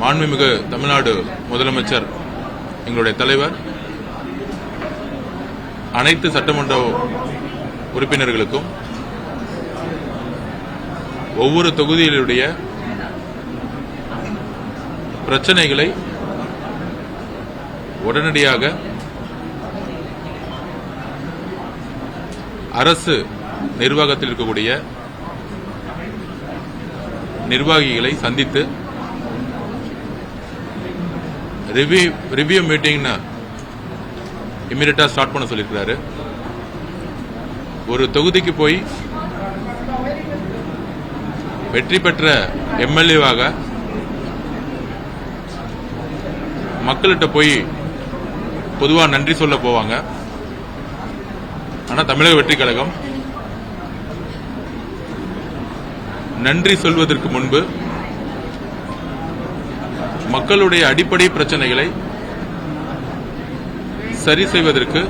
மாண்புமிகு தமிழ்நாடு முதலமைச்சர் எங்களுடைய தலைவர் அனைத்து சட்டமன்ற உறுப்பினர்களுக்கும் ஒவ்வொரு தொகுதியிலுடைய பிரச்சனைகளை உடனடியாக அரசு நிர்வாகத்தில் இருக்கக்கூடிய நிர்வாகிகளை சந்தித்து ரிவ்யூ மீட்டிங் இமிடியேட்டா ஸ்டார்ட் பண்ண சொல்லியிருக்கிறாரு. ஒரு தொகுதிக்கு போய் வெற்றி பெற்ற எம்எல்ஏவாக மக்கள்கிட்ட போய் பொதுவாக நன்றி சொல்ல போவாங்க. ஆனால் தமிழக வெற்றி கழகம் நன்றி சொல்வதற்கு முன்பு மக்களுடைய அடிப்படை பிரச்சனைகளை சரி செய்வதற்கு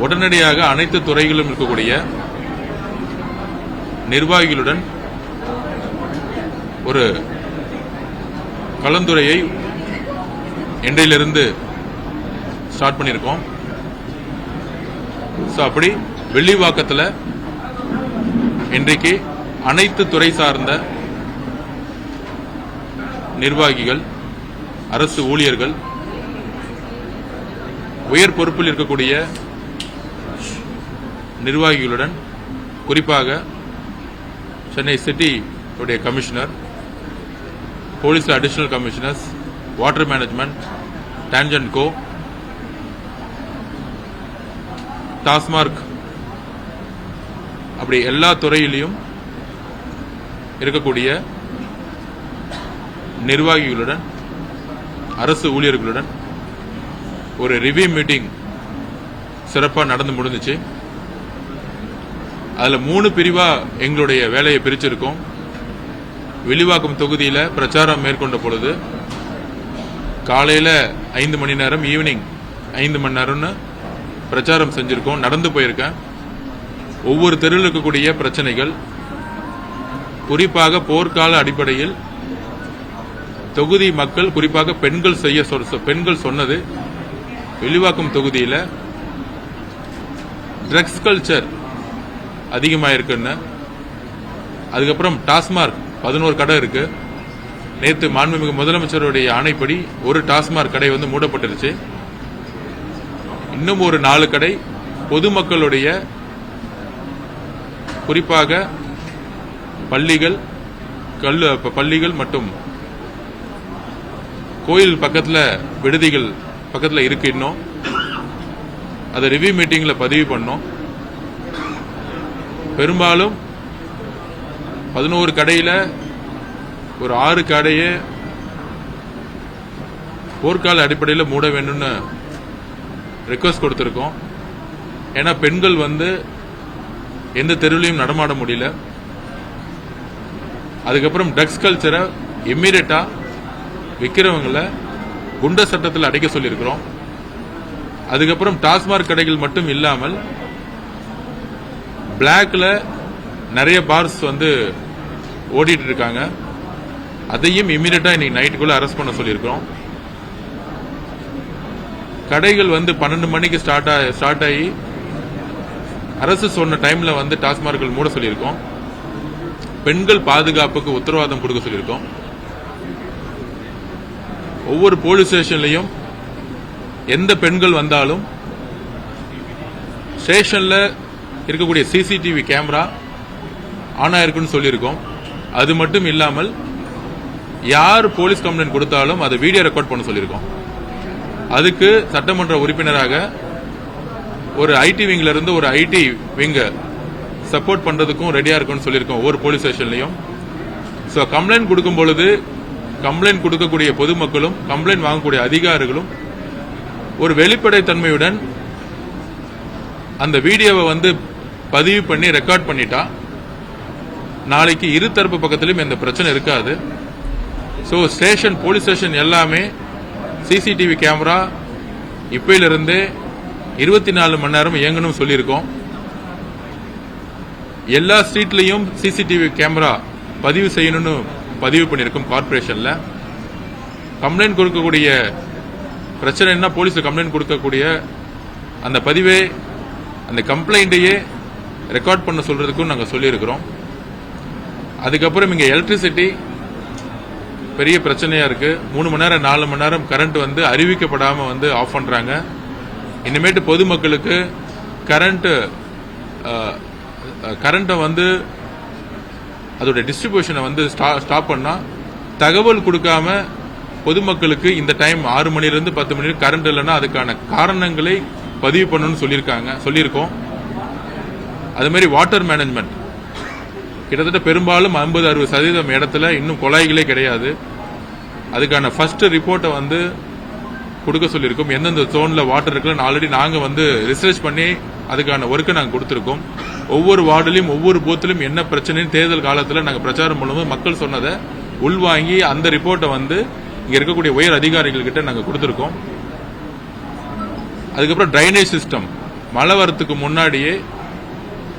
உடனடியாக அனைத்து துறைகளிலும் இருக்கக்கூடிய நிர்வாகிகளுடன் ஒரு கலந்துரையை இன்றையிலிருந்து ஸ்டார்ட் பண்ணியிருக்கோம். அப்படி வெள்ளிவாக்கத்தில் இன்றைக்கு அனைத்து துறை சார்ந்த நிர்வாகிகள், அரசு ஊழியர்கள், உயர் பொறுப்பில் இருக்கக்கூடிய நிர்வாகிகளுடன், குறிப்பாக சென்னை சிட்டி உடைய commissioner, police additional commissioners, water management, Tangedco, TASMAC, அப்படி எல்லா துறையிலையும் இருக்கக்கூடிய நிர்வாகிகளுடன், அரசு ஊழியர்களுடன் ஒரு ரிவ்யூ மீட்டிங் சிறப்பாக நடந்து முடிஞ்சிச்சு. அதில் 3 பிரிவா எங்களுடைய வேலையை பிரிச்சிருக்கோம். வில்லிவாக்கம் தொகுதியில் பிரச்சாரம் மேற்கொண்ட பொழுது காலையில் 5 மணி நேரம், ஈவினிங் 5 மணி நேரம்னு பிரச்சாரம் செஞ்சிருக்கோம். நடந்து போயிருக்கேன். ஒவ்வொரு தெருவில் இருக்கக்கூடிய பிரச்சனைகள், குறிப்பாக போர்க்கால அடிப்படையில் தொகுதி மக்கள், குறிப்பாக பெண்கள் சொன்னது, வில்லிவாக்கம் தொகுதியில் ட்ரக்ஸ் கல்ச்சர் அதிகமாயிருக்குன்னு. அதுக்கப்புறம் டாஸ்மார்க் 11 கடை இருக்கு. நேற்று மாண்புமிகு முதலமைச்சருடைய ஆணைப்படி ஒரு டாஸ்மார்க் கடை மூடப்பட்டிருச்சு. இன்னும் ஒரு 4 கடை பொதுமக்களுடைய, குறிப்பாக பள்ளிகள் மற்றும் கோயில் பக்கத்தில், விடுதிகள் பக்கத்தில் இருக்கு. இன்னும் அதை ரிவ்யூ மீட்டிங்ல பதிவு பண்ணோம். பெரும்பாலும் 11 கடையில் ஒரு 6 கடையை போர்க்கால அடிப்படையில் மூட வேண்டும்னு ரிக்வெஸ்ட் கொடுத்திருக்கோம். ஏன்னா பெண்கள் எந்த தெருவிலையும் நடமாட முடியல. அதுக்கப்புறம் ட்ரக்ஸ் கல்ச்சரை இம்மீடியட்டா விற்கிறவங்களை குண்ட சட்டத்தில் அடைக்க சொல்லியிருக்கிறோம். அதுக்கப்புறம் டாஸ்மார்க் கடைகள் மட்டும் இல்லாமல் பிளாக்ல நிறைய பார்ஸ் ஓடிட்டு இருக்காங்க. அதையும் இம்மீடியட்டா இன்னைக்கு நைட்டுக்குள்ள அரெஸ்ட் பண்ண சொல்லியிருக்கிறோம். கடைகள் 12 மணிக்கு ஸ்டார்ட் ஆகி அரசு சொன்ன டைம்ல டாஸ்மார்க்கள் மூட சொல்லியிருக்கோம். பெண்கள் பாதுகாப்புக்கு உத்தரவாதம் கொடுக்க சொல்லியிருக்கோம். ஒவ்வொரு போலீஸ் ஸ்டேஷன்லையும் எந்த பெண்கள் வந்தாலும் ஸ்டேஷன்ல இருக்கக்கூடிய சிசிடிவி கேமரா ஆன் ஆயிருக்குன்னு சொல்லியிருக்கோம். அது மட்டும் இல்லாமல் யார் போலீஸ் கம்ப்ளைண்ட் கொடுத்தாலும் அதை வீடியோ ரெக்கார்ட் பண்ண சொல்லியிருக்கோம். அதுக்கு சட்டமன்ற உறுப்பினராக ஒரு ஐடி விங்ல இருந்து ஒரு ஐடி விங்க சப்போர்ட் பண்றதுக்கும் ரெடியா இருக்குன்னு சொல்லியிருக்கோம் ஒவ்வொரு போலீஸ் ஸ்டேஷன்லையும். கம்ப்ளைண்ட் கொடுக்கும் பொழுது கம்ப்ளைண்ட் கொடுக்கக்கூடிய பொதுமக்களும் கம்ப்ளைண்ட் வாங்கக்கூடிய அதிகாரிகளும் ஒரு வெளிப்படைத்தன்மையுடன் அந்த வீடியோவை பதிவு பண்ணி ரெக்கார்ட் பண்ணிட்டா நாளைக்கு இருதரப்பு பக்கத்திலும் எந்த பிரச்சனை இருக்காது. ஸ்டேஷன், போலீஸ் ஸ்டேஷன் எல்லாமே சிசிடிவி கேமரா இப்பையிலிருந்தே 24 மணி நேரம் இயங்கணும் சொல்லியிருக்கோம். எல்லா ஸ்ட்ரீட்லையும் சிசிடிவி கேமரா பதிவு செய்யணும்னு பதிவு பண்ணியிருக்கோம் கார்பரேஷன்ல. கம்ப்ளைண்ட் கொடுக்கக்கூடிய பிரச்சனை என்ன, போலீஸ்ல கம்ப்ளைண்ட் கொடுக்கக்கூடிய அந்த பதிவே அந்த கம்ப்ளைண்ட்டையே ரெக்கார்ட் பண்ண சொல்றதுக்கும் நாங்கள் சொல்லியிருக்கிறோம். அதுக்கப்புறம் இங்கே எலக்ட்ரிசிட்டி பெரிய பிரச்சனையா இருக்கு. 3 மணி நேரம் 4 மணி நேரம் கரண்ட் வந்து அறிவிக்கப்படாம வந்து ஆஃப் பண்றாங்க. இனிமேட்டு பொதுமக்களுக்கு கரண்ட்டை வந்து அதோட டிஸ்ட்ரிபியூஷனை வந்து ஸ்டாப் பண்ணா தகவல் கொடுக்காம பொதுமக்களுக்கு இந்த டைம் 6 மணிலிருந்து 10 மணி கரண்ட் இல்லைன்னா அதுக்கான காரணங்களை பதிவு பண்ணணும்னு சொல்லியிருக்கோம். அது மாதிரி வாட்டர் மேனேஜ்மெண்ட் கிட்டத்தட்ட பெரும்பாலும் 50-60% இடத்துல இன்னும் குழாய்களே கிடையாது. அதுக்கான ஃபர்ஸ்ட் ரிப்போர்ட்டை வந்து கொடுக்க சொல்லியிருக்கோம். எந்தெந்த ஜோன்ல வாட்டர் இருக்குன்னு ஆல்ரெடி நாங்கள் வந்து ரிசர்ச் பண்ணி அதுக்கான ஒர்க்கை நாங்கள் கொடுத்துருக்கோம். ஒவ்வொரு வார்டிலையும் ஒவ்வொரு பூத்திலும் என்ன பிரச்சனைன்னு தேர்தல் காலத்தில் நாங்கள் பிரச்சாரம் பண்ணும்போது மக்கள் சொன்னதை உள்வாங்கி அந்த ரிப்போர்ட்டை வந்து இங்க இருக்கக்கூடிய உயர் அதிகாரிகள் கிட்ட நாங்கள் கொடுத்துருக்கோம். அதுக்கப்புறம் டிரைனேஜ் சிஸ்டம் மழை வரத்துக்கு முன்னாடியே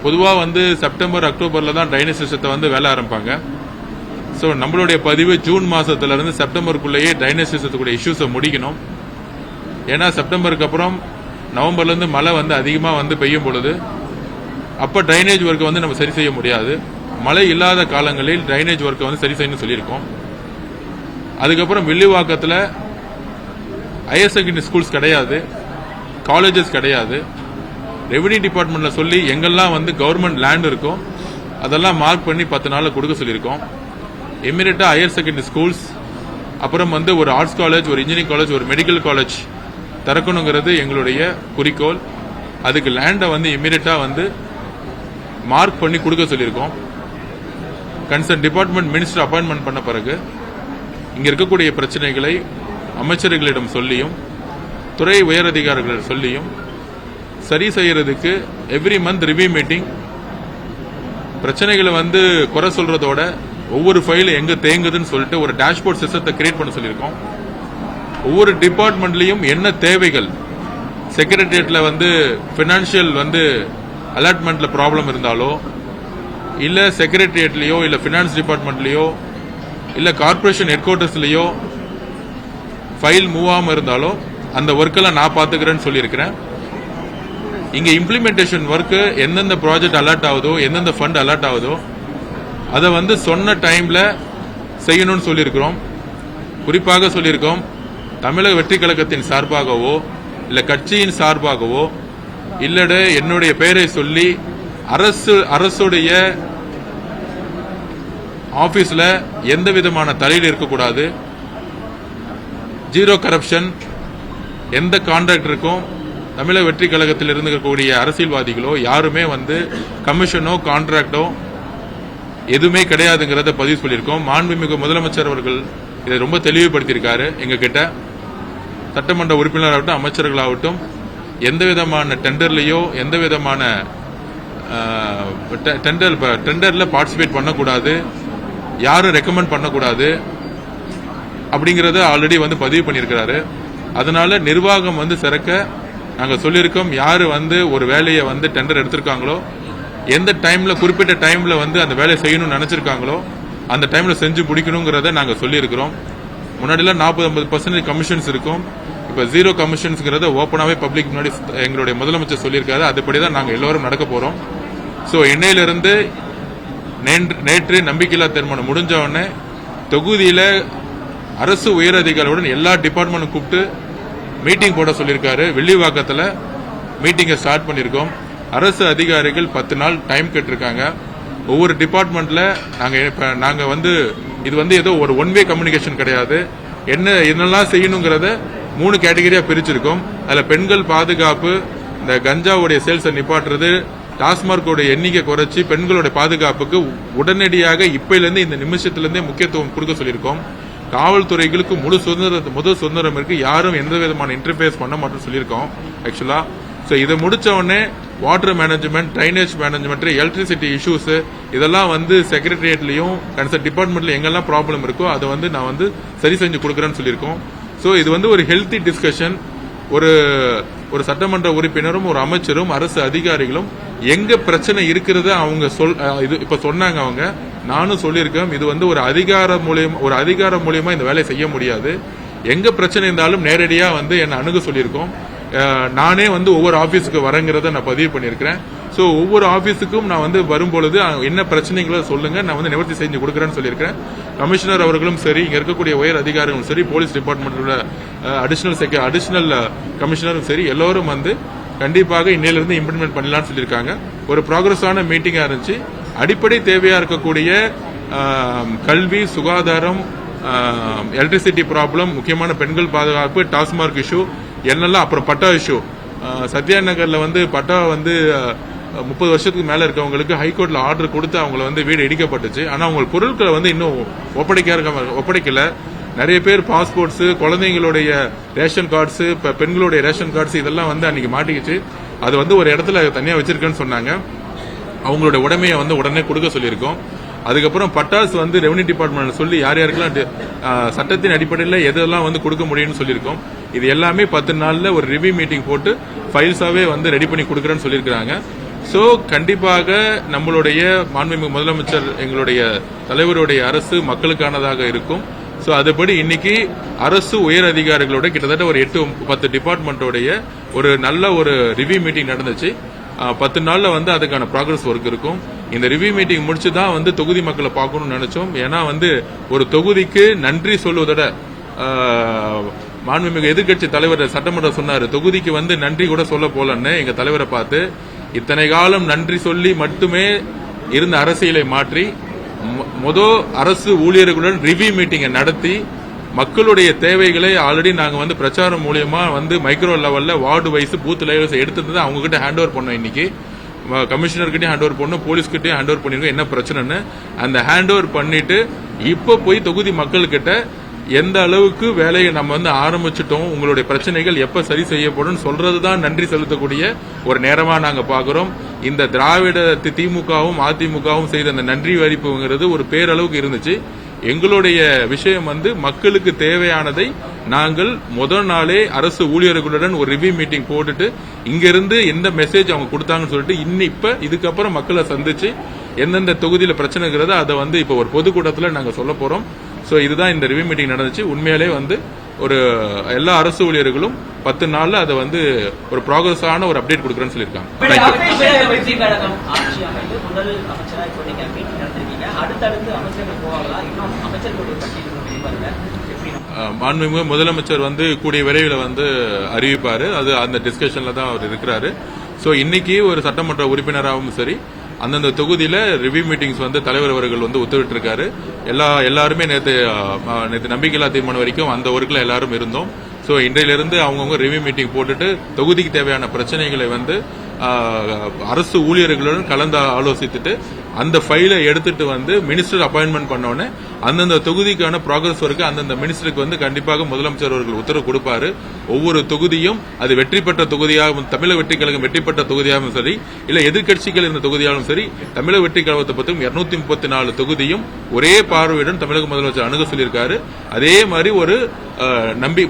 பொதுவாக வந்து செப்டம்பர் அக்டோபர்ல தான் டிரைனேஜ் சிஸ்டத்தை வந்து வேலை ஆரம்பிப்பாங்க. ஸோ நம்மளுடைய பதிவு ஜூன் மாசத்துல இருந்து செப்டம்பருக்குள்ளேயே டிரைனேஜ் சிஸ்டத்துக்குடைய இஷ்யூஸை முடிக்கணும். ஏன்னா செப்டம்பருக்கு அப்புறம் நவம்பர்ல இருந்து மழை வந்து அதிகமாக வந்து பெய்யும் பொழுது அப்ப டிரைனேஜ் ஒர்க்கை வந்து நம்ம சரி செய்ய முடியாது. மழை இல்லாத காலங்களில் டிரைனேஜ் ஒர்க்கை வந்து சரி செய்யணும்னு சொல்லியிருக்கோம். அதுக்கப்புறம் வில்லிவாக்கத்தில் ஹையர் செகண்டரி ஸ்கூல்ஸ் கிடையாது, காலேஜஸ் கிடையாது. ரெவென்யூ டிபார்ட்மெண்ட்ல சொல்லி எங்கெல்லாம் வந்து கவர்மெண்ட் லேண்ட் இருக்கோ அதெல்லாம் மார்க் பண்ணி 10 நாள்ல கொடுக்க சொல்லியிருக்கோம். இமிடியட்டா ஹையர் செகண்டரி ஸ்கூல்ஸ், அப்புறம் வந்து ஒரு ஆர்ட்ஸ் காலேஜ், ஒரு இன்ஜினியரிங் காலேஜ், ஒரு மெடிக்கல் காலேஜ் திறக்கணுங்கிறது எங்களுடைய குறிக்கோள். அதுக்கு லேண்டை வந்து இமிடியட்டா வந்து மார்க் பண்ணி கொடுக்க சொல்லியிருக்கோம். கன்சர்ன் டிபார்ட்மெண்ட் மினிஸ்டர் அப்பாயின்மெண்ட் பண்ண பிறகு இங்க இருக்கக்கூடிய பிரச்சனைகளை அமைச்சர்களிடம் சொல்லியும் துறை உயர் அதிகாரிகளிடம் சொல்லியும் சரி செய்யறதுக்கு எவ்ரி மந்த் ரிவ்யூ மீட்டிங், பிரச்சனைகளை வந்து குறை சொல்றதோட ஒவ்வொரு ஃபைல் எங்க தேங்குதுன்னு சொல்லிட்டு ஒரு டேஷ்போர்ட் சிஸ்டத்தை கிரியேட் பண்ண சொல்லியிருக்கோம். ஒவ்வொரு டிபார்ட்மெண்ட்லயும் என்ன தேவைகள், செக்ரட்டரியேட்ல வந்து பினான்சியல் வந்து அலாட்மெண்ட்ல ப்ராப்ளம் இருந்தாலோ, இல்ல செக்ரட்டரியேட்லயோ, இல்ல பினான்ஸ் டிபார்ட்மெண்ட்லயோ, இல்ல கார்பரேஷன் ஹெட் குவார்டர்ஸ்லயோ ஃபைல் மூவ் ஆகாம இருந்தாலோ அந்த ஒர்க்கெல்லாம் நான் பாத்துக்கிறேன்னு சொல்லியிருக்கிறேன். இங்க இம்ப்ளிமெண்டேஷன் ஒர்க் எந்தெந்த ப்ராஜெக்ட் அலர்ட் ஆகுதோ, எந்தெந்த ஃபண்ட் அலர்ட் ஆகுதோ அதை வந்து சொன்ன டைம்ல செய்யணும்னு சொல்லியிருக்கிறோம். குறிப்பாக சொல்லியிருக்கோம், தமிழக வெற்றி கழகத்தின் சார்பாகவோ இல்ல கட்சியின் சார்பாகவோ இல்லட என்னுடைய பெயரை சொல்லி அரசுடைய ஆபீஸ்ல எந்த விதமான தலையீடு இருக்கக்கூடாது. Zero corruption. எந்த கான்ட்ராக்டருக்கும் தமிழக வெற்றி கழகத்தில் இருக்கக்கூடிய அரசியல்வாதிகளோ யாருமே வந்து கமிஷனோ கான்ட்ராக்டோ எதுவுமே கிடையாதுங்கிறத பதிவு சொல்லியிருக்கோம். மாண்புமிகு முதலமைச்சர் அவர்கள் இதை ரொம்ப தெளிவுபடுத்தியிருக்காரு. எங்க கிட்ட சட்டமன்ற உறுப்பினராகட்டும் அமைச்சர்களாகட்டும் எந்த விதமான டெண்டர்லயோ எந்த விதமான டெண்டர்ல பார்ட்டிசிபேட் பண்ணக்கூடாது, யாரும் ரெக்கமெண்ட் பண்ணக்கூடாது அப்படிங்கறத ஆல்ரெடி வந்து பதிவு பண்ணியிருக்கிறாரு. அதனால நிர்வாகம் வந்து சிறக்க நாங்க சொல்லியிருக்கோம். யாரு வந்து ஒரு வேலையை வந்து டெண்டர் எடுத்திருக்காங்களோ, எந்த டைம்ல குறிப்பிட்ட டைம்ல வந்து அந்த வேலையை செய்யணும்னு நினைச்சிருக்காங்களோ அந்த டைம்ல செஞ்சு முடிக்கணுங்கிறத நாங்க சொல்லியிருக்கிறோம். முன்னாடிலாம் 40-50% கமிஷன்ஸ் இருக்கும். இப்ப ஜீரோ கமிஷன்ஸ்ங்கிறத ஓப்பனாவே பப்ளிக் முன்னாடி எங்களுடைய முதலமைச்சர் சொல்லியிருக்காரு. அதுபடிதான் நாங்க எல்லாரும் நடக்க போறோம். சோ இன்னையிலிருந்து நேற்று நம்பிக்கையில்லா தீர்மானம் முடிஞ்ச உடனே தொகுதியில அரசு உயர் அதிகாரிகளுடன் எல்லா டிபார்ட்மெண்ட்டும் கூப்பிட்டு மீட்டிங் போட சொல்லியிருக்காரு. வில்லிவாக்கத்தில் மீட்டிங்கை ஸ்டார்ட் பண்ணியிருக்கோம். அரசு அதிகாரிகள் 10 நாள் டைம் கேட்டிருக்காங்க. ஒவ்வொரு டிபார்ட்மெண்ட்ல நாங்க வந்து இது வந்து ஏதோ ஒரு ஒன் வே கம்யூனிகேஷன் கிடையாது. என்னெல்லாம் செய்யணுங்கிறத 3 கேட்டகரியா பிரிச்சிருக்கோம். அதுல பெண்கள் பாதுகாப்பு, இந்த கஞ்சாவுடைய சேல்ஸை நிப்பாட்டுறது, டாஸ்மார்க்கோட எண்ணிக்கை குறைச்சி பெண்களுடைய பாதுகாப்புக்கு உடனடியாக இப்பையிலிருந்து இந்த நிமிஷத்திலிருந்தே முக்கியத்துவம் கொடுக்க சொல்லியிருக்கோம். காவல்துறைகளுக்கு முழு சுதந்திரம் இருக்கு. யாரும் எந்த விதமான இன்டர்ஃபேஸ் பண்ண மாட்டோம் சொல்லியிருக்கோம் ஆக்சுவலா. சோ இதை முடிச்ச உடனே water management, drainage management, electricity issues இதெல்லாம் வந்து செக்ரட்டரியேட்லயும் கன்சர்ன் டிபார்ட்மெண்ட்ல எங்கெல்லாம் ப்ராப்ளம் இருக்கோ அதை வந்து நான் வந்து சரி செஞ்சு கொடுக்குறேன்னு சொல்லியிருக்கோம். சோ இது வந்து ஒரு ஹெல்த்தி டிஸ்கஷன். ஒரு சட்டமன்ற உறுப்பினரும் ஒரு அமைச்சரும் அரசு அதிகாரிகளும் எங்க பிரச்சனை இருக்கிறத அவங்க இப்ப சொன்னாங்க. அவங்க நானும் சொல்லியிருக்கேன். இது வந்து ஒரு அதிகாரம் மூலியமா இந்த வேலையை செய்ய முடியாது. எங்க பிரச்சனை இருந்தாலும் நேரடியா வந்து என்னை அணுக சொல்லியிருக்கோம். நானே வந்து ஒவ்வொரு ஆபீஸுக்கு வரங்கிறத நான் பதிவு பண்ணியிருக்கிறேன். ஸோ ஒவ்வொரு ஆபீஸுக்கும் நான் வந்து வரும்பொழுது என்ன பிரச்சனைகளோ சொல்லுங்க, நான் வந்து நிவர்த்தி செஞ்சு கொடுக்குறேன்னு சொல்லியிருக்கிறேன். கமிஷனர் அவர்களும் சரி, இங்க இருக்கக்கூடிய உயர் அதிகாரிகளும் சரி, போலீஸ் டிபார்ட்மெண்ட்ல அடிஷனல் கமிஷனரும் சரி, எல்லோரும் வந்து கண்டிப்பாக இன்னையிலிருந்து இம்ப்ளிமெண்ட் பண்ணலாம்னு சொல்லியிருக்காங்க. ஒரு ப்ராக்ரஸான மீட்டிங்கா இருந்துச்சு. அடிப்படை தேவையா இருக்கக்கூடிய கல்வி, சுகாதாரம், எலக்ட்ரிசிட்டி ப்ராப்ளம், முக்கியமான பெண்கள் பாதுகாப்பு, டாஸ்மார்க் இஷ்யூ என்னெல்லாம், அப்புறம் பட்டா இஷ்யூ. சத்யா நகர்ல வந்து பட்டா வந்து 30 வருஷத்துக்கு மேல இருக்கவங்களுக்கு ஹைகோர்ட்ல ஆர்டர் கொடுத்து அவங்கள வந்து வீடு இடிக்கப்பட்டுச்சு. ஆனா அவங்க பொருட்களை வந்து இன்னும் ஒப்படைக்கல. நிறைய பேர் பாஸ்போர்ட்ஸ், குழந்தைங்களுடைய ரேஷன் கார்ட்ஸ், பெண்களுடைய ரேஷன் கார்ட்ஸ் இதெல்லாம் வந்து அன்னைக்கு மாட்டிக்கிச்சு. அது வந்து ஒரு இடத்துல தனியா வச்சிருக்கேன்னு சொன்னாங்க. அவங்களோட உடைமையை வந்து உடனே கொடுக்க சொல்லியிருக்கோம். அதுக்கப்புறம் பட்டாசு வந்து ரெவன்யூ டிபார்ட்மெண்ட் சொல்லி யார் யாருக்கெல்லாம் சட்டத்தின் அடிப்படையில் எதெல்லாம் வந்து கொடுக்க முடியும்னு சொல்லியிருக்கோம். இது எல்லாமே 10 நாள்ல ஒரு ரிவ்யூ மீட்டிங் போட்டு ஃபைல்ஸாவே வந்து ரெடி பண்ணி கொடுக்குறேன்னு சொல்லியிருக்காங்க. சோ கண்டிப்பாக நம்மளுடைய மாண்புமிகு முதலமைச்சர், எங்களுடைய தலைவருடைய அரசு மக்களுக்கானதாக இருக்கும். சோ அதுபடி இன்னைக்கு அரசு உயர் அதிகாரிகளோட கிட்டத்தட்ட ஒரு 8-10 டிபார்ட்மெண்டோடைய ஒரு நல்ல ஒரு ரிவ்யூ மீட்டிங் நடந்துச்சு. 10 நாள்ல வந்து அதுக்கான ப்ராக்ரஸ் ஒர்க் இருக்கும். இந்த ரிவ்யூ மீட்டிங் முடிச்சுதான் வந்து தொகுதி மக்களை பார்க்கணும்னு நினைச்சோம். ஏன்னா வந்து ஒரு தொகுதிக்கு நன்றி சொல்வதோட மாண்புமிகு எதிர்க்கட்சி தலைவர் சட்டமன்றம் சொன்னாரு, தொகுதிக்கு வந்து நன்றி கூட சொல்ல போலன்னு. எங்க தலைவரை பார்த்து இத்தனை காலம் நன்றி சொல்லி மட்டுமே இருந்த அரசியலை மாற்றி அரசு ஊழியர்களுடன் ரிவ்யூ மீட்டிங்கை நடத்தி மக்களுடைய தேவைகளை ஆல்ரெடி நாங்க வந்து பிரச்சாரம் மூலியமா வந்து மைக்ரோ லெவல்ல, வார்டு வைஸ், பூத் லெவல்ஸ் எடுத்துட்டு அவங்க கிட்ட ஹேண்ட் ஓவர் பண்ணோம். இன்னைக்கு கமிஷனர்கிட்டயும் ஹேண்ட் ஓவர் பண்ணோம், போலீஸ்கிட்டயும் ஹேண்ட் ஓவர் பண்ணிருக்கோம் என்ன பிரச்சனைன்னு. அந்த ஹேண்ட் ஓவர் பண்ணிட்டு இப்ப போய் தொகுதி மக்கள்கிட்ட எந்த அளவுக்கு வேலையை நம்ம வந்து ஆரம்பிச்சிட்டோம், உங்களுடைய பிரச்சனைகள் எப்ப சரி செய்யப்படும் சொல்றதுதான் நன்றி செலுத்தக்கூடிய ஒரு நேரமா நாங்க பாக்குறோம். இந்த திராவிட திமுகவும் அதிமுகவும் செய்த அந்த நன்றி அறிவிப்புங்கிறது ஒரு பேரளவுக்கு இருந்துச்சு. எங்களுடைய விஷயம் வந்து மக்களுக்கு தேவையானதை நாங்கள் முதல் நாளே அரசு ஊழியர்களுடன் ஒரு ரிவ்யூ மீட்டிங் போட்டுட்டு இங்கிருந்து எந்த மெசேஜ் அவங்க கொடுத்தாங்கன்னு சொல்லிட்டு இப்ப இதுக்கப்புறம் மக்களை சந்திச்சு எந்தெந்த தொகுதியில பிரச்சனைங்கிறத அதை வந்து இப்ப ஒரு பொதுக்கூட்டத்தில் நாங்க சொல்ல போறோம். சோ இதுதான் இந்த ரிவ்யூ மீட்டிங் நடந்துச்சு. உண்மையிலே வந்து ஒரு எல்லா அரசு ஊழியர்களும் 10 நாள்ல அதை வந்து ஒரு ப்ராக்ரஸான ஒரு அப்டேட் கொடுக்குறேன்னு சொல்லியிருக்காங்க. மாண்புமிகு முதலமைச்சர் வந்து கூடிய விரைவில் வந்து அறிவிப்பாரு. அது அந்த டிஸ்கஷன்ல தான் அவர் இருக்கிறாரு. சோ இன்னைக்கு ஒரு சட்டமன்ற உறுப்பினராகவும் சரி, அந்தந்த தொகுதியில ரிவ்யூ மீட்டிங்ஸ் வந்து தலைவர் அவர்கள் வந்து உத்தரவிட்டிருக்காரு. எல்லாருமே நேற்று நம்பிக்கையில்லா தீர்மானம் வரைக்கும் அந்த ஒர்க்ல எல்லாரும் இருந்தோம். சோ இன்றையிலிருந்து அவங்கவுங்க ரிவ்யூ மீட்டிங் போட்டுட்டு தொகுதிக்கு தேவையான பிரச்சனைகளை வந்து அரசு ஊழியர்களுடன் கலந்து ஆலோசித்துட்டு அந்த ஃபைலை எடுத்துட்டு வந்து மினிஸ்டர் அப்பாயின்மெண்ட் பண்ணோன்னே அந்தந்த தொகுதிக்கான ப்ராக்ரஸ் ஒர்க்கு அந்தந்த மினிஸ்டருக்கு வந்து கண்டிப்பாக முதலமைச்சர் அவர்கள் உத்தரவு கொடுப்பாரு. ஒவ்வொரு தொகுதியும் அது வெற்றி பெற்ற தொகுதியாகவும், தமிழக வெற்றி கழகம் வெற்றி பெற்ற தொகுதியாகவும் சரி, இல்ல எதிர்க்கட்சிகள் இந்த தொகுதியாகவும் சரி, தமிழக வெற்றி கழகத்தை பற்றியும் 234 தொகுதியும் ஒரே பார்வையுடன் தமிழக முதலமைச்சர் அணுக சொல்லியிருக்காரு. அதே மாதிரி ஒரு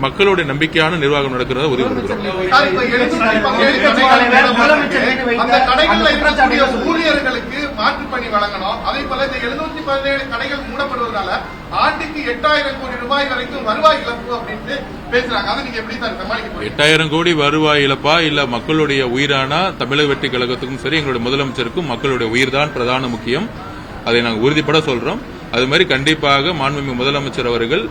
மக்களுடைய நம்பிக்கையான நிர்வாகம் நடக்கிறத உறுதி கொடுக்கிறோம். ஊழியர்களுக்கு மாற்றுப்பணி வழங்கணும். அதே போல இந்த 717 கடைகள் மூடப்படுவதால ஆண்டுக்கு 8000 கோடி ரூபாய் வரைக்கும் வருவாய் இழப்பு அப்படின்னு பேசுறாங்க. அதை நீங்க எப்படி சார் சமாளிக்க போறீங்க? 8000 கோடி வருவாய் இழப்பா இல்ல மக்களுடைய உயிரானா? தமிழக வெற்றி கழகத்துக்கும் சரி, எங்களுடைய முதலமைச்சருக்கும் மக்களுடைய உயிர்தான் பிரதான முக்கியம். அதை நாங்கள் உறுதிப்பட சொல்றோம். அது மாதிரி கண்டிப்பாக மாண்புமிகு முதலமைச்சர் அவர்கள்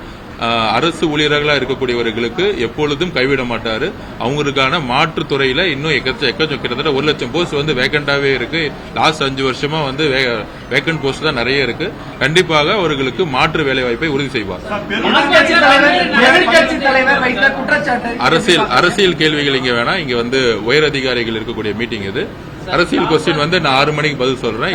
அரசு ஊழியர்களா இருக்கக்கூடியவர்களுக்கு எப்பொழுதும் கைவிட மாட்டாரு. அவங்களுக்கான மாற்றுத்துறையில இன்னும் கிட்டத்தட்ட 1 லட்சம் போஸ்ட் வந்து வேக்கண்டாவே இருக்கு. லாஸ்ட் 5 வருஷமா வந்து வேக்கண்ட் போஸ்ட் தான் நிறைய இருக்கு. கண்டிப்பாக அவர்களுக்கு மாற்று வேலை வாய்ப்பை உறுதி செய்வார். அரசியல் கேள்விகள் இங்க வேணாம். இங்க வந்து உயர் அதிகாரிகள் இருக்கக்கூடிய மீட்டிங் இது. அரசியல் கொஸ்டின் வந்து நான் 6 மணிக்கு பதில் சொல்றேன்.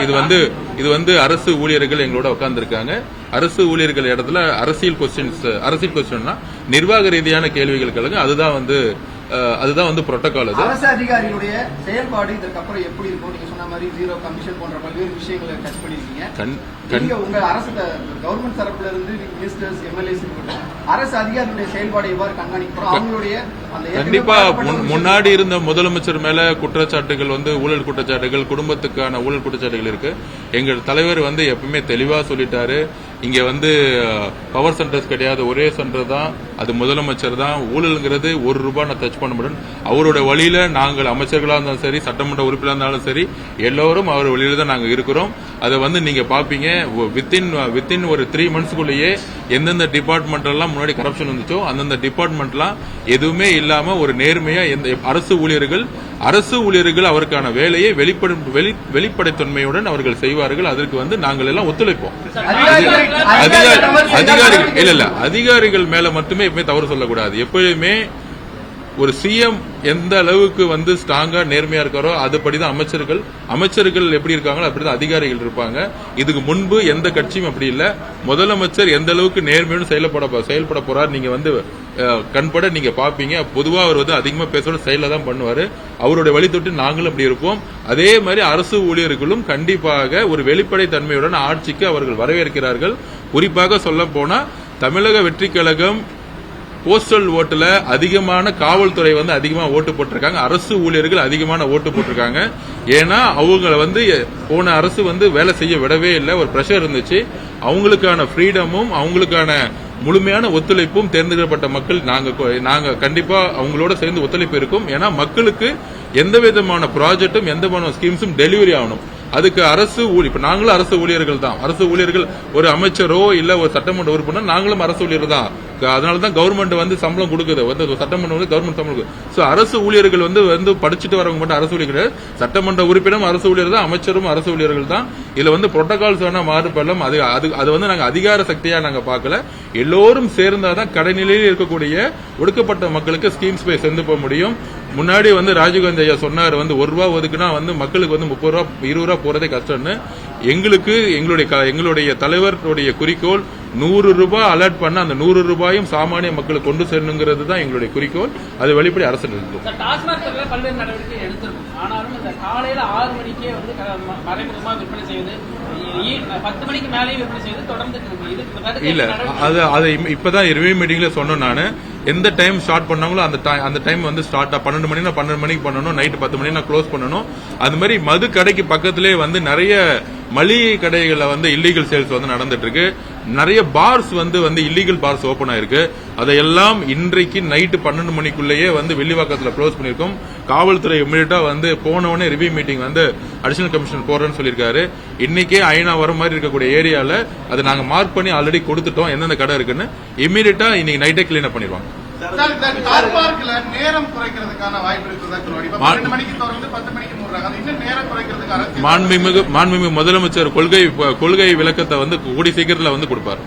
இது வந்து அரசு ஊழியர்கள் எங்களோட உட்கார்ந்துருக்காங்க. அரசு ஊழியர்கள் இடத்துல அரசியல் கொஸ்டின்னா நிர்வாக ரீதியான கேள்விகள் கேளுங்க. அதுதான் வந்து அதுதான் வந்து புரோட்டோகால். அது அரசு அதிகாரிகளுடைய செயல்பாடு இதற்கப்புறம் எப்படி இருக்கும்? நீங்க சொன்ன மாதிரி ஜீரோ கமிஷன் போன்ற பல்வேறு விஷயங்களை டச் பண்ணிருக்கீங்க. நீங்க உங்க அரசு கவர்மெண்ட் தரப்புல இருந்து மினிஸ்டர்ஸ் எம்எல்ஏஸ் அரசு அதிகாரிகளுடைய செயல்பாடு எவ்வாறு கண்காணிக்கிறோம்? அவங்களுடைய கண்டிப்பா முன்னாடி இருந்த முதலமைச்சர் மேல குற்றச்சாட்டுகள் வந்து ஊழல் குற்றச்சாட்டுகள், குடும்பத்துக்கான ஊழல் குற்றச்சாட்டுகள் இருக்கு. எங்கள் தலைவர் வந்து எப்பவுமே தெளிவா சொல்லிட்டாரு, இங்க வந்து பவர் சென்டர்ஸ் கிடையாது, ஒரே சென்டர் தான், அது முதலமைச்சர் தான். ஊழல்ங்கிறது ₹1 நான் டச் பண்ண முடியும். அவரோட வழியில நாங்கள் அமைச்சர்களா இருந்தாலும் சரி, சட்டமன்ற உறுப்பினராக இருந்தாலும் சரி, எல்லோரும் அவர் வழியில தான் நாங்க இருக்கிறோம். அதை வந்து நீங்க பாப்பீங்க. வித்தின் ஒரு 3 monthsக்குள்ளேயே எந்தெந்த டிபார்ட்மெண்ட் எல்லாம் முன்னாடி கரப்ஷன் இருந்துச்சோ அந்தந்த டிபார்ட்மெண்ட்லாம் எதுவுமே இல்லாம ஒரு நேர்மையா அரசு ஊழியர்கள் அவருக்கான வேலையை வெளிப்படைத்தன்மையுடன் அவர்கள் செய்வார்கள். அதற்கு வந்து நாங்கள் எல்லாம் ஒத்துழைப்போம். அதிகாரிகள் மேல மட்டுமே எப்பவுமே தவறு சொல்லக்கூடாது. எப்பயுமே ஒரு சிஎம் எந்த அளவுக்கு வந்து ஸ்ட்ராங்கா நேர்மையா இருக்காரோ அதுபடிதான் அமைச்சர்கள் எப்படி இருக்காங்களோ அப்படிதான் அதிகாரிகள் இருப்பாங்க. இதுக்கு முன்பு எந்த கட்சியும் அப்படி இல்ல. முதலமைச்சர் எந்த அளவுக்கு நேர்மையோடு செயல்பட போறார் நீங்க வந்து கண்பட நீங்க பாப்பீங்க. பொதுவா அவர் வந்து அதிகமா பேசோட செயல தான் பண்ணுவாரு. அவருடைய வழித்தொட்டு நாங்களும் அப்படி இருப்போம். அதே மாதிரி அரசு ஊழியர்களும் கண்டிப்பாக ஒரு வெளிப்படை தன்மையுடன் ஆட்சிக்கு அவர்கள் வரவேற்கிறார்கள். குறிப்பாக சொல்ல போனா தமிழக வெற்றி கழகம் போஸ்டல் ஓட்டுல அதிகமான காவல்துறை வந்து அதிகமா ஓட்டு போட்டிருக்காங்க, அரசு ஊழியர்கள் அதிகமான ஓட்டு போட்டிருக்காங்க. ஏன்னா அவங்க வந்து போன அரசு வந்து வேலை செய்ய விடவே இல்லை, ஒரு பிரஷர் இருந்துச்சு. அவங்களுக்கான ஃப்ரீடமும் அவங்களுக்கான முழுமையான ஒத்துழைப்பும் தேர்ந்தெடுக்கப்பட்ட மக்கள் நாங்க கண்டிப்பா அவங்களோட சேர்ந்து ஒத்துழைப்பு இருக்கும். ஏன்னா மக்களுக்கு எந்த விதமான ப்ராஜெக்டும் எந்த விதமான ஸ்கீம்ஸும் டெலிவரி ஆகணும். அதுக்கு இப்ப நாங்களும் அரசு ஊழியர்கள் தான். அரசு ஊழியர்கள் ஒரு அமைச்சரோ இல்ல ஒரு சட்டமன்ற உறுப்பினர் நாங்களும் அரசு ஊழியர் தான். அதனாலதான் கவர்மெண்ட் வந்து சம்பளம் கொடுக்குது, வந்து சட்டமன்றம் வந்து கவர்மெண்ட் சம்பளம் கொடுக்குது. சோ அரசு ஊழியர்கள் வந்து படிச்சுட்டு வரவங்க மட்டும் அரசு ஊழியர்கள், சட்டமன்ற உறுப்பினரும் அரசு ஊழியர் தான், அமைச்சரும் அரசு ஊழியர்கள் தான். இதுல வந்து புரோட்டோகால்ஸ் வேணா மாறுபடலாம். அது வந்து நாங்க அதிகார சக்தியா நாங்க பார்க்கல. எல்லோரும் சேர்ந்தாதான் கடைநிலையில் இருக்கக்கூடிய ஒடுக்கப்பட்ட மக்களுக்கு ஸ்கீம்ஸ் போய் சேர்ந்து போக முடியும். முன்னாடி வந்து ராஜீவ்காந்தி ஐயா சொன்னார், வந்து ₹1 ஒதுக்குனா வந்து மக்களுக்கு வந்து ₹30 ₹20 போறதே கஷ்டம்னு. எங்களுடைய தலைவருடைய குறிக்கோள் ₹100 அலர்ட் பண்ண அந்த ₹100 சாமானிய மக்களுக்கு கொண்டு செல்லணுங்கிறது தான் எங்களுடைய குறிக்கோள். அது வெளிப்படை அரசு இருக்கும். பல்வேறு நடவடிக்கை எடுத்திருக்கும். ஆனாலும் இந்த காலையில 6 மணிக்கே வந்து மறைமுகமாக விற்பனை செய்வது, 10 மணிக்கு மேலேயும் விற்பனை செய்வது தொடர்ந்து இல்ல. அது இப்பதான் ரிவ்யூ மீட்டிங்ல சொன்னோம். நானு எந்த டைம் ஸ்டார்ட் பண்ணாங்களோ அந்த டைம் வந்து ஸ்டார்ட் 12 மணினா 12 மணிக்கு பண்ணணும், நைட் 10 மணினா க்ளோஸ் பண்ணணும். அது மாதிரி மது கடைக்கு பக்கத்திலே வந்து நிறைய மளிகை கடைகள்ல வந்து இல்லீகல் சேல்ஸ் வந்து நடந்துட்டு இருக்கு. நிறைய பார்ஸ் வந்து இல்லீகல் பார்ஸ் ஓபன் ஆயிருக்கு. அதையெல்லாம் இன்றைக்கு நைட்டு 12 மணிக்குள்ளேயே வந்து வெள்ளிவாக்கத்துல க்ளோஸ் பண்ணிருக்கோம். காவல்துறை இமிடியட்டா வந்து போனவனே ரிவ்யூ மீட்டிங் வந்து அடிஷனல் கமிஷனர் போறேன்னு சொல்லியிருக்காரு. இன்னைக்கே ஐநா வர மாதிரி இருக்கக்கூடிய ஏரியால அதை நாங்க மார்க் பண்ணி ஆல்ரெடி கொடுத்துட்டோம் எந்தெந்த கடை இருக்குன்னு. இமிடியட்டா இன்னைக்கு நைட்டே கிளீன் அப் பண்ணிடுவாங்க. நேரம் குறைக்கிறதுக்கான வாய்ப்பு இருக்குதா? மாண்புமிகு முதலமைச்சர் கொள்கை விளக்கத்தை வந்து கூடி சீக்கிரத்துல வந்து கொடுப்பாரு.